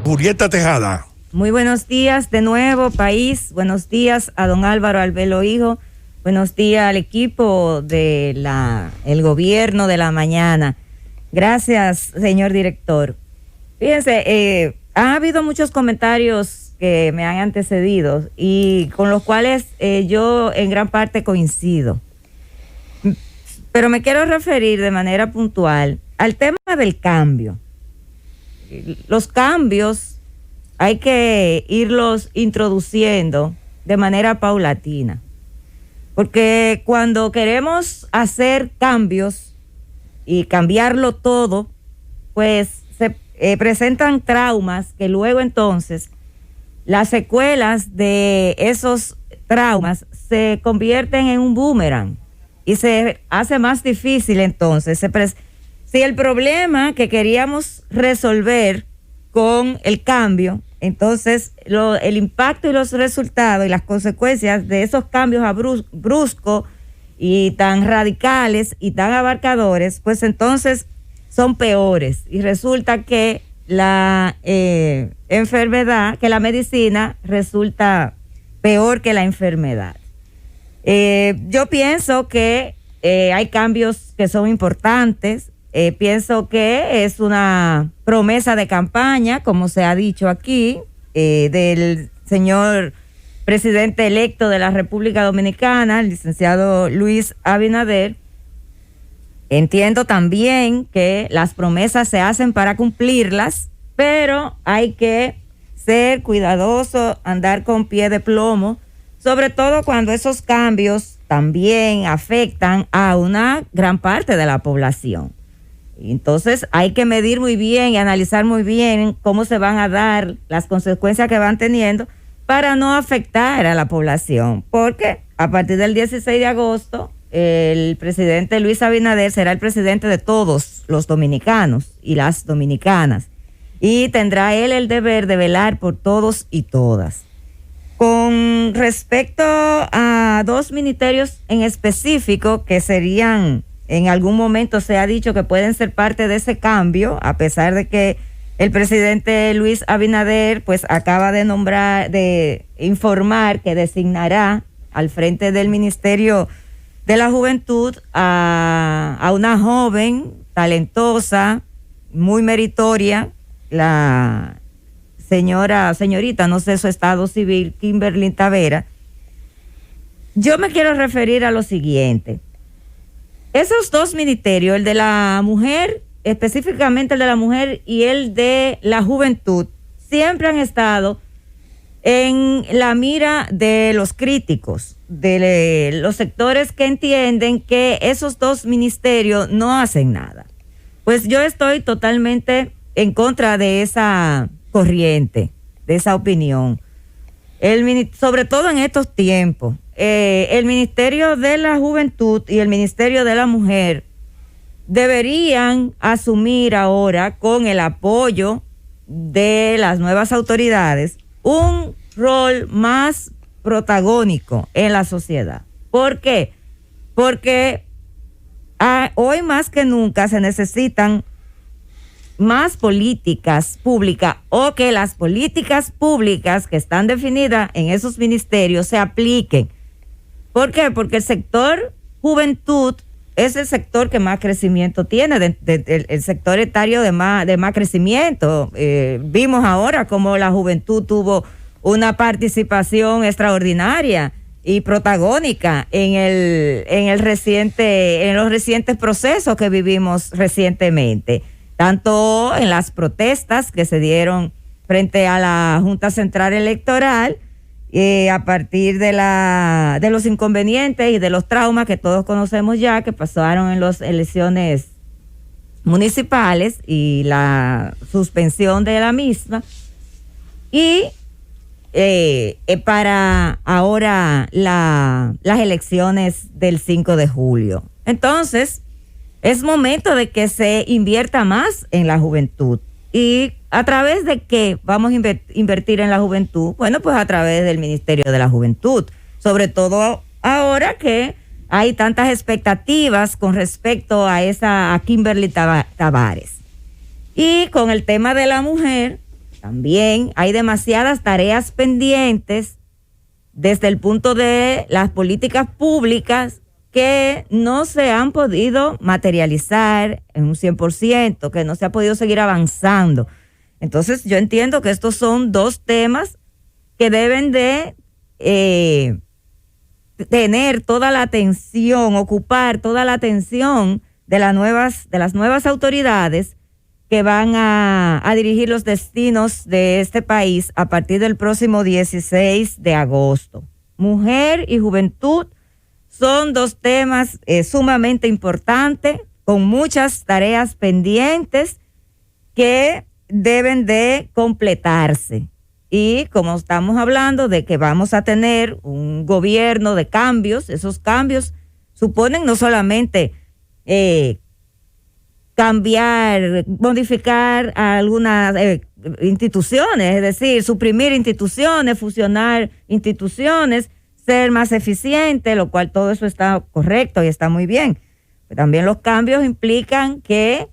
Julieta Tejada. Muy buenos días de nuevo, país. Buenos días a don Álvaro Albelo Hijo. Buenos días al equipo de el gobierno de la mañana. Gracias, señor director. Fíjense, ha habido muchos comentarios que me han antecedido y con los cuales yo en gran parte coincido. Pero me quiero referir de manera puntual al tema del cambio. Los cambios hay que irlos introduciendo de manera paulatina, porque cuando queremos hacer cambios y cambiarlo todo, pues se presentan traumas que luego entonces las secuelas de esos traumas se convierten en un boomerang y se hace más difícil entonces. Si el problema que queríamos resolver con el cambio, entonces el impacto y los resultados y las consecuencias de esos cambios bruscos y tan radicales y tan abarcadores, pues entonces son peores y resulta que la enfermedad, que la medicina resulta peor que la enfermedad. Yo pienso que hay cambios que son importantes. Pienso que es una promesa de campaña, como se ha dicho aquí, del señor presidente electo de la República Dominicana, el licenciado Luis Abinader. Entiendo también que las promesas se hacen para cumplirlas, pero hay que ser cuidadoso, andar con pie de plomo, sobre todo cuando esos cambios también afectan a una gran parte de la población. Entonces hay que medir muy bien y analizar muy bien cómo se van a dar las consecuencias que van teniendo para no afectar a la población, porque a partir del 16 de agosto el presidente Luis Abinader será el presidente de todos los dominicanos y las dominicanas y tendrá él el deber de velar por todos y todas. Con respecto a dos ministerios en específico que serían, en algún momento se ha dicho que pueden ser parte de ese cambio, a pesar de que el presidente Luis Abinader pues acaba de informar que designará al frente del Ministerio de la Juventud a una joven talentosa, muy meritoria, la señorita, no sé su estado civil, Kimberly Tavera. Yo me quiero referir a lo siguiente. Esos dos ministerios, el de la mujer, específicamente el de la mujer y el de la juventud, siempre han estado en la mira de los críticos, de los sectores que entienden que esos dos ministerios no hacen nada. Pues yo estoy totalmente en contra de esa corriente, de esa opinión. Sobre todo en estos tiempos. El Ministerio de la Juventud y el Ministerio de la Mujer deberían asumir ahora, con el apoyo de las nuevas autoridades, un rol más protagónico en la sociedad. ¿Por qué? Porque hoy más que nunca se necesitan más políticas públicas, o que las políticas públicas que están definidas en esos ministerios se apliquen. ¿Por qué? Porque el sector juventud es el sector que más crecimiento tiene, el sector etario de más crecimiento. Vimos ahora cómo la juventud tuvo una participación extraordinaria y protagónica en los recientes procesos que vivimos recientemente, tanto en las protestas que se dieron frente a la Junta Central Electoral, a partir de los inconvenientes y de los traumas que todos conocemos ya, que pasaron en las elecciones municipales y la suspensión de la misma, y para ahora las elecciones del 5 de julio. Entonces, es momento de que se invierta más en la juventud. ¿Y a través de qué vamos a invertir en la juventud? Bueno, pues a través del Ministerio de la Juventud, sobre todo ahora que hay tantas expectativas con respecto a Kimberly Tavares. Y con el tema de la mujer, también hay demasiadas tareas pendientes desde el punto de las políticas públicas que no se han podido materializar en un 100%, que no se ha podido seguir avanzando. Entonces yo entiendo que estos son dos temas que deben de tener toda la atención, ocupar toda la atención de las nuevas autoridades que van a dirigir los destinos de este país a partir del próximo 16 de agosto. Mujer y juventud son dos temas sumamente importantes, con muchas tareas pendientes que deben de completarse. Y como estamos hablando de que vamos a tener un gobierno de cambios, esos cambios suponen no solamente cambiar, modificar algunas instituciones, es decir, suprimir instituciones, fusionar instituciones, ser más eficiente, lo cual todo eso está correcto y está muy bien. Pero también los cambios implican que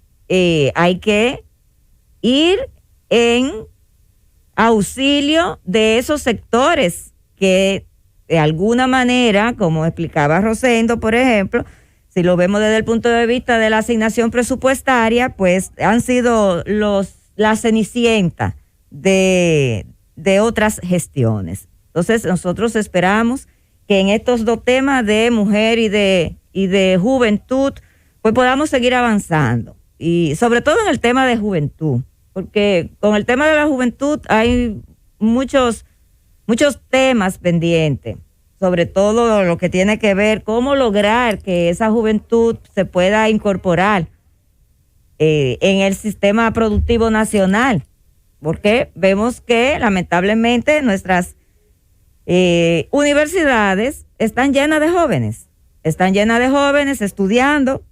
hay que ir en auxilio de esos sectores que de alguna manera, como explicaba Rosendo, por ejemplo, si lo vemos desde el punto de vista de la asignación presupuestaria, pues han sido la cenicienta de otras gestiones. Entonces, nosotros esperamos que en estos dos temas de mujer y de juventud, pues podamos seguir avanzando. Y sobre todo en el tema de juventud, porque con el tema de la juventud hay muchos temas pendientes, sobre todo lo que tiene que ver cómo lograr que esa juventud se pueda incorporar en el sistema productivo nacional, porque vemos que lamentablemente nuestras universidades están llenas de jóvenes estudiando.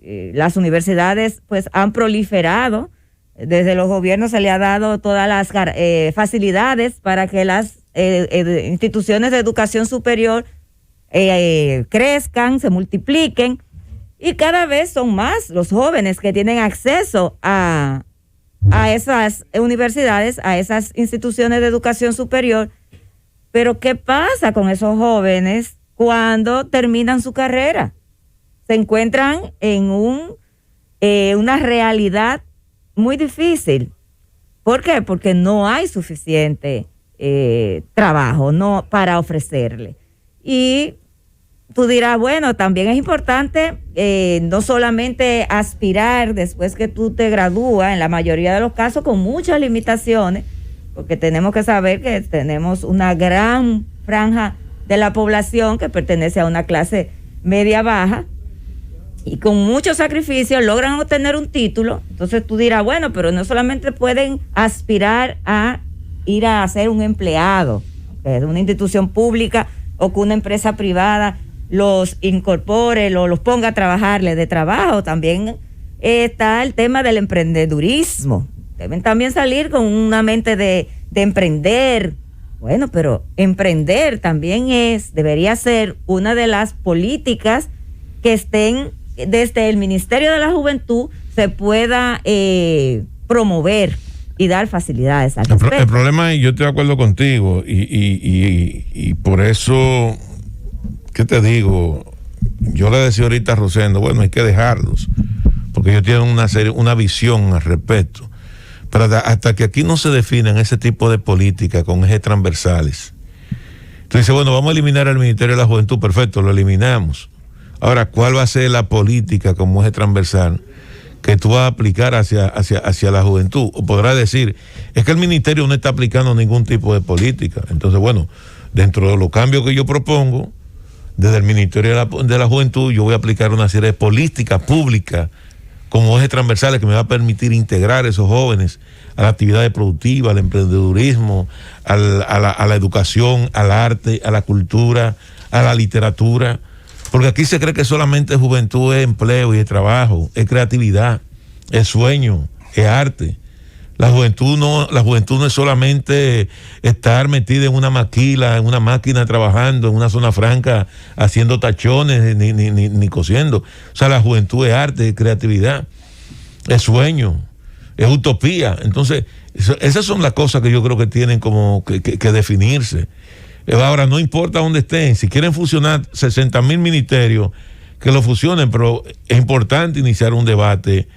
Las universidades pues han proliferado, desde los gobiernos se le ha dado todas las facilidades para que las instituciones de educación superior crezcan, se multipliquen, y cada vez son más los jóvenes que tienen acceso a esas universidades, a esas instituciones de educación superior. Pero ¿qué pasa con esos jóvenes cuando terminan su carrera? Se encuentran en una realidad muy difícil. ¿Por qué? Porque no hay suficiente trabajo para ofrecerle. Y tú dirás, bueno, también es importante no solamente aspirar después que tú te gradúas, en la mayoría de los casos con muchas limitaciones, porque tenemos que saber que tenemos una gran franja de la población que pertenece a una clase media-baja, y con mucho sacrificio logran obtener un título. Entonces tú dirás, bueno, pero no solamente pueden aspirar a ir a ser un empleado de una institución pública o que una empresa privada los incorpore, los ponga a trabajarle de trabajo. También está el tema del emprendedurismo. Deben también salir con una mente de emprender. Bueno, pero emprender también debería ser una de las políticas que estén desde el Ministerio de la Juventud, se pueda promover y dar facilidades al respecto. El problema es, yo estoy de acuerdo contigo y por eso, ¿qué te digo? Yo le decía ahorita a Rosendo, bueno, hay que dejarlos, porque ellos tienen una visión al respecto. Pero hasta que aquí no se definen ese tipo de políticas con ejes transversales. Entonces, bueno, vamos a eliminar al Ministerio de la Juventud, perfecto, lo eliminamos. Ahora, ¿cuál va a ser la política como eje transversal que tú vas a aplicar hacia la juventud? O podrás decir, es que el ministerio no está aplicando ningún tipo de política. Entonces, bueno, dentro de los cambios que yo propongo, desde el Ministerio de la Juventud, yo voy a aplicar una serie de políticas públicas como ejes transversales que me va a permitir integrar a esos jóvenes a la actividad productiva, al emprendedurismo, a la educación, al arte, a la cultura, a la literatura. Porque aquí se cree que solamente juventud es empleo y es trabajo, es creatividad, es sueño, es arte. La juventud no es solamente estar metida en una maquila, en una máquina trabajando, en una zona franca, haciendo tachones, ni cosiendo. O sea, la juventud es arte, es creatividad, es sueño. es utopía. Entonces, esas son las cosas que yo creo que tienen como que definirse. Ahora, no importa dónde estén, si quieren fusionar 60,000 ministerios, que lo fusionen, pero es importante iniciar un debate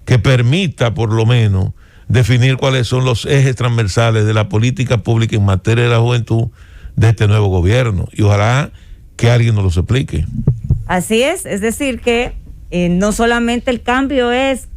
que permita, por lo menos, definir cuáles son los ejes transversales de la política pública en materia de la juventud de este nuevo gobierno. Y ojalá que alguien nos los explique. Así es decir que no solamente el cambio es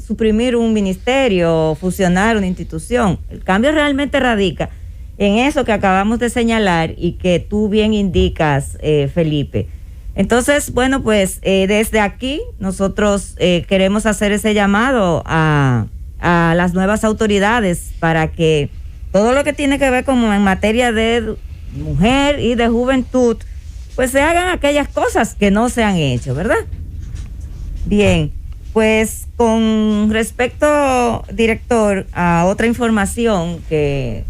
suprimir un ministerio, fusionar una institución. El cambio realmente radica en eso que acabamos de señalar y que tú bien indicas, Felipe. Entonces, bueno, pues desde aquí nosotros queremos hacer ese llamado a las nuevas autoridades para que todo lo que tiene que ver como en materia de mujer y de juventud, pues se hagan aquellas cosas que no se han hecho, ¿verdad? Bien, pues con respecto, director, a otra información que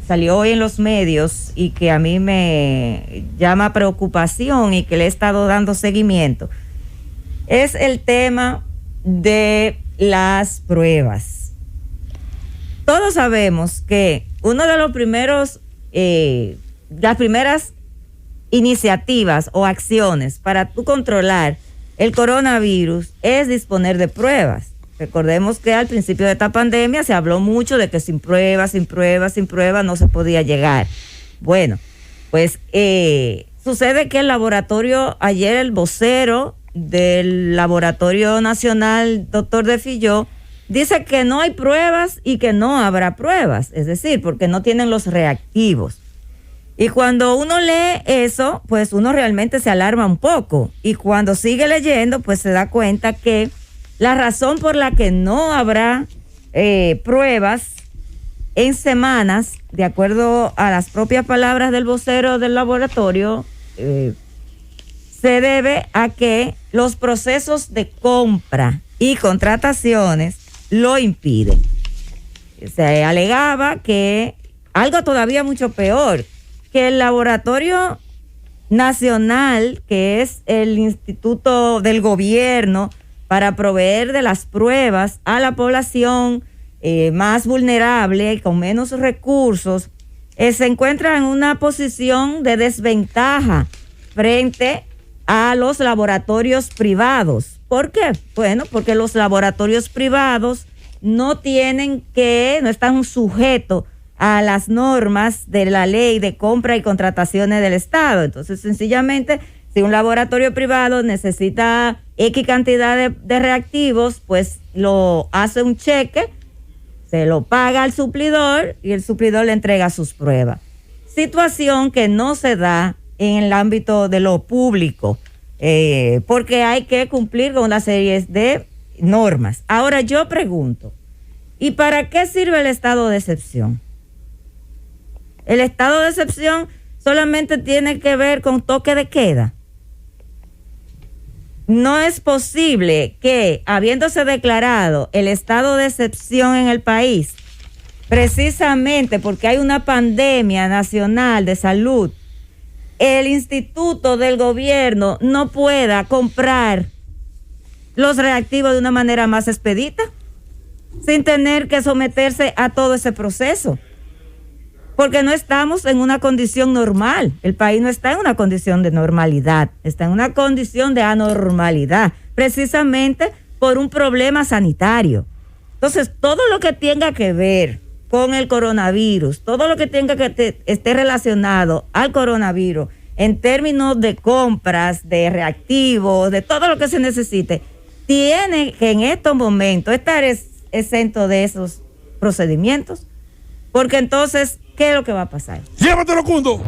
salió hoy en los medios y que a mí me llama preocupación y que le he estado dando seguimiento, es el tema de las pruebas. Todos sabemos que uno de los primeros, las primeras iniciativas o acciones para tú controlar el coronavirus es disponer de pruebas. Recordemos que al principio de esta pandemia se habló mucho de que sin pruebas no se podía llegar. Bueno, pues sucede que el laboratorio, ayer el vocero del Laboratorio Nacional, doctor De Filló, dice que no hay pruebas y que no habrá pruebas, es decir, porque no tienen los reactivos. Y cuando uno lee eso, pues uno realmente se alarma un poco. Y cuando sigue leyendo, pues se da cuenta que la razón por la que no habrá pruebas en semanas, de acuerdo a las propias palabras del vocero del laboratorio, se debe a que los procesos de compra y contrataciones lo impiden. Se alegaba que algo todavía mucho peor, que el Laboratorio Nacional, que es el instituto del gobierno para proveer de las pruebas a la población más vulnerable y con menos recursos, se encuentra en una posición de desventaja frente a los laboratorios privados. ¿Por qué? Bueno, porque los laboratorios privados no están sujetos a las normas de la ley de compra y contrataciones del Estado. Entonces, sencillamente, si un laboratorio privado necesita X cantidad de reactivos, pues lo hace un cheque, se lo paga al suplidor y el suplidor le entrega sus pruebas. Situación que no se da en el ámbito de lo público, porque hay que cumplir con una serie de normas. Ahora yo pregunto, ¿y para qué sirve el estado de excepción? El estado de excepción solamente tiene que ver con toque de queda. No es posible que, habiéndose declarado el estado de excepción en el país, precisamente porque hay una pandemia nacional de salud, el instituto del gobierno no pueda comprar los reactivos de una manera más expedita, sin tener que someterse a todo ese proceso. Porque no estamos en una condición normal. El país no está en una condición de normalidad, está en una condición de anormalidad, precisamente por un problema sanitario. Entonces, todo lo que tenga que ver con el coronavirus, todo lo que tenga que esté relacionado al coronavirus, en términos de compras, de reactivos, de todo lo que se necesite, tiene que en estos momentos estar exento de esos procedimientos. Porque entonces, ¿qué es lo que va a pasar? ¡Llévatelo, Cundo!